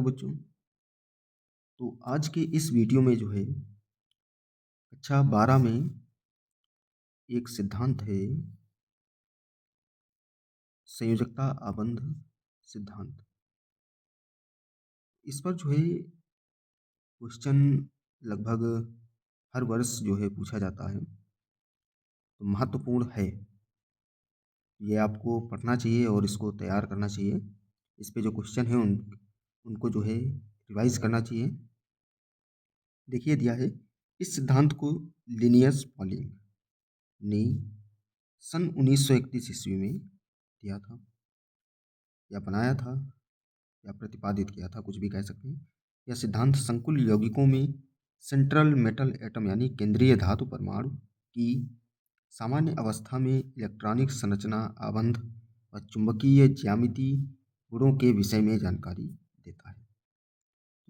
Hello बच्चों। तो आज के इस वीडियो में जो है कक्षा 12 में एक सिद्धांत है, संयोजकता आबंध सिद्धांत। इस पर जो है क्वेश्चन लगभग हर वर्ष जो है पूछा जाता है, तो महत्वपूर्ण है। ये आपको पढ़ना चाहिए और इसको तैयार करना चाहिए। इस पे जो क्वेश्चन है उनको जो है रिवाइज करना चाहिए। देखिए दिया है, इस सिद्धांत को लिनियस पॉलिंग ने सन 1931 ईस्वी में दिया था या बनाया था या प्रतिपादित किया था, कुछ भी कह सकते हैं। यह सिद्धांत संकुल यौगिकों में सेंट्रल मेटल एटम यानी केंद्रीय धातु परमाणु की सामान्य अवस्था में इलेक्ट्रॉनिक संरचना, आबंध और चुंबकीय ज्यामिति गुणों के विषय में जानकारी देता है।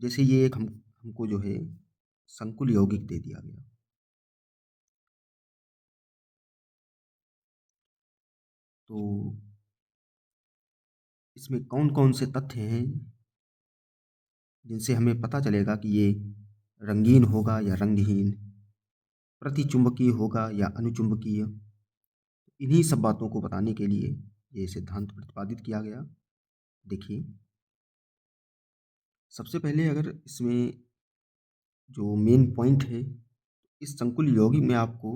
जैसे ये एक हमको जो है संकुल यौगिक दे दिया गया, तो इसमें कौन कौन से तथ्य हैं जिनसे हमें पता चलेगा कि ये रंगीन होगा या रंगहीन, प्रतिचुंबकीय होगा या अनुचुंबकीय। इन्हीं सब बातों को बताने के लिए ये सिद्धांत प्रतिपादित किया गया। देखिए, सबसे पहले अगर इसमें जो मेन पॉइंट है, इस संकुल यौगिक में आपको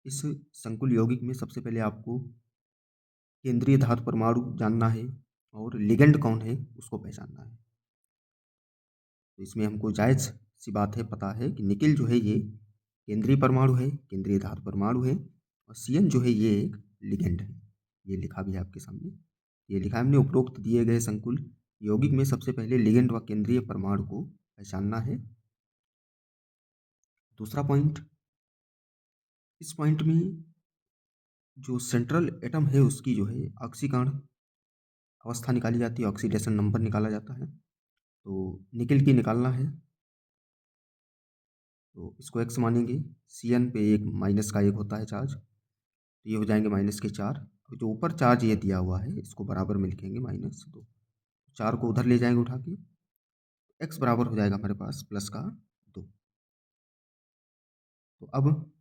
इस संकुल यौगिक में सबसे पहले आपको केंद्रीय धातु परमाणु जानना है और लिगेंड कौन है उसको पहचानना है। तो इसमें हमको जायज़ सी बात है, पता है कि निकिल जो है ये केंद्रीय परमाणु है, केंद्रीय धातु परमाणु है, और Cn जो है ये एक लिगेंड है। ये लिखा भी है आपके सामने, ये लिखा है हमने, उपरोक्त दिए गए संकुल यौगिक में सबसे पहले लिगेंड व केंद्रीय परमाणु को पहचानना है। दूसरा पॉइंट, इस पॉइंट में जो सेंट्रल एटम है उसकी जो है ऑक्सीकरण अवस्था निकाली जाती है, ऑक्सीडेशन नंबर निकाला जाता है। तो निकिल की निकालना है, तो इसको x मानेंगे। Cn पे एक माइनस का एक होता है चार्ज, तो ये हो जाएंगे -4। और जो ऊपर चार्ज ये दिया हुआ है इसको बराबर में लिखेंगे -2। 4 को उधर ले जाएंगे उठा के, x बराबर हो जाएगा हमारे पास +2। तो अब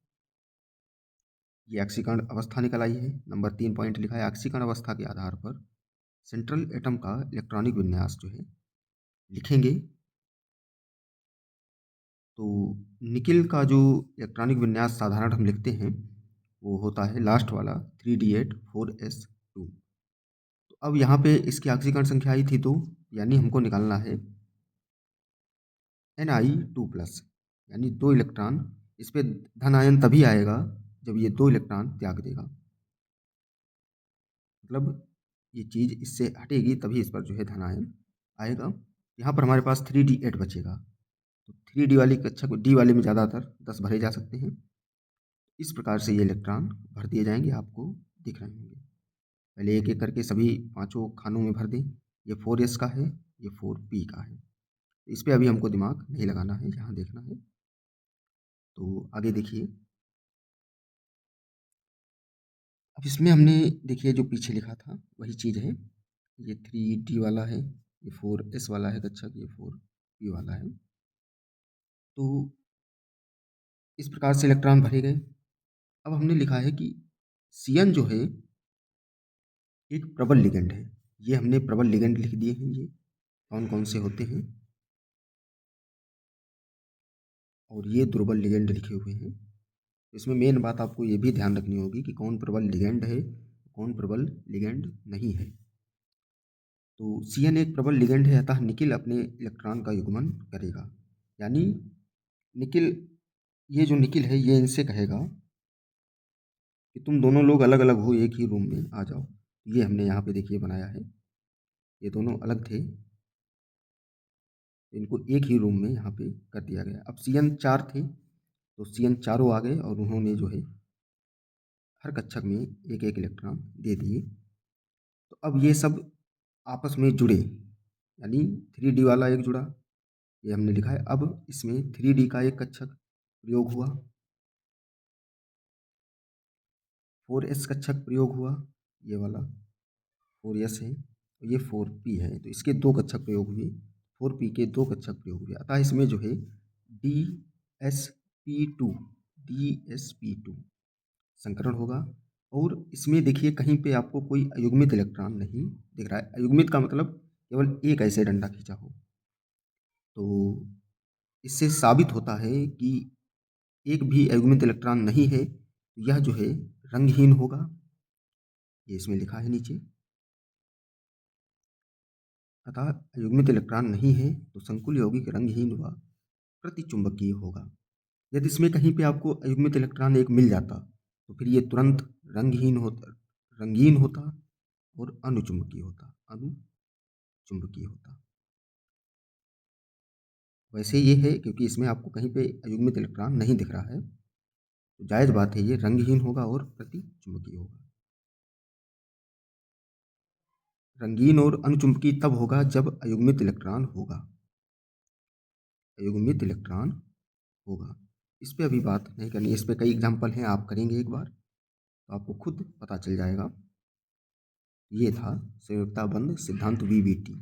ये ऑक्सीकरण अवस्था निकल आई है। नंबर 3 पॉइंट लिखा है, ऑक्सीकरण अवस्था के आधार पर सेंट्रल एटम का इलेक्ट्रॉनिक विन्यास जो है लिखेंगे। तो निकिल का जो इलेक्ट्रॉनिक विन्यास साधारण हम लिखते हैं वो होता है लास्ट वाला 3d8 4s2। तो अब यहाँ पे इसकी ऑक्सीकरण संख्या आई थी 2, यानी हमको निकालना है Ni2+, यानी 2 इलेक्ट्रॉन। इस पे धन आयन तभी आएगा जब ये 2 इलेक्ट्रॉन त्याग देगा, मतलब ये चीज़ इससे हटेगी तभी इस पर जो है धन आयन आएगा। यहाँ पर हमारे पास 3d8 बचेगा, तो 3d वाली कक्षा को डी वाले में ज़्यादातर 10 भरे जा सकते हैं। इस प्रकार से ये इलेक्ट्रॉन भर दिए जाएंगे, आपको दिख रहे होंगे। पहले एक एक करके सभी पांचों खानों में भर दें। ये 4s का है, ये 4p का है। इस पे अभी हमको दिमाग नहीं लगाना है, यहाँ देखना है। तो आगे देखिए, अब इसमें हमने देखिए जो पीछे लिखा था वही चीज़ है। ये 3d वाला है, ये 4s वाला है कक्षा, ये 4p वाला है। तो इस प्रकार से इलेक्ट्रॉन भरे गए। अब हमने लिखा है कि Cn जो है एक प्रबल लिगेंड है। ये हमने प्रबल लिगेंड लिख दिए हैं, ये कौन कौन से होते हैं, और ये दुर्बल लिगेंड लिखे हुए हैं। इसमें मेन बात आपको ये भी ध्यान रखनी होगी कि कौन प्रबल लिगेंड है, कौन प्रबल लिगेंड नहीं है। तो Cn एक प्रबल लिगेंड है, अतः निकिल अपने इलेक्ट्रॉन का युग्मन करेगा। यानी निकिल, ये जो निकिल है ये इनसे कहेगा कि तुम दोनों लोग अलग अलग हो, एक ही रूम में आ जाओ। ये हमने यहाँ पे देखिए बनाया है, ये दोनों अलग थे, इनको एक ही रूम में यहाँ पे कर दिया गया। अब Cn 4 थे, तो Cn चारों आ गए और उन्होंने जो है हर कक्षक में एक एक इलेक्ट्रॉन दे दिए। तो अब ये सब आपस में जुड़े, यानी 3d वाला एक जुड़ा, ये हमने लिखा है। अब इसमें 3d का एक कक्षक प्रयोग हुआ, 4s कक्षक प्रयोग हुआ, ये वाला 4s है, और ये 4p है, तो इसके 2 कक्षक प्रयोग हुए, 4p के 2 कक्षक प्रयोग हुए। अतः इसमें जो है DsP2 DsP2 संकरण होगा, और इसमें देखिए कहीं पे आपको कोई अयुग्मित इलेक्ट्रॉन नहीं दिख रहा है। अयुग्मित का मतलब केवल एक ऐसे डंडा खींचा हो। तो इससे साबित होता है कि एक भी अयुग्मित इलेक्ट्रॉन नहीं है, तो यह जो है रंगहीन होगा। ये इसमें लिखा है नीचे। अतः अयुग्मित इलेक्ट्रॉन नहीं है तो संकुल यौगिक रंगहीन व प्रतिचुंबकीय होगा। यदि इसमें कहीं पे आपको अयुग्मित इलेक्ट्रॉन एक मिल जाता तो फिर ये तुरंत रंगीन होता और अनुचुंबकीय होता। वैसे ये है क्योंकि इसमें आपको कहीं पे अयुग्मित इलेक्ट्रॉन नहीं दिख रहा है, तो जायज़ बात है ये रंगहीन होगा और प्रतिचुंबकीय होगा। रंगीन और अनुचुंबकीय तब होगा जब अयुग्मित इलेक्ट्रॉन होगा। अयुग्मित इलेक्ट्रॉन होगा। इस पे अभी बात नहीं करनी है, इस पे कई एग्जाम्पल हैं, आप करेंगे एक बार तो आपको खुद पता चल जाएगा। ये था संयोजकता बंध सिद्धांत VBT।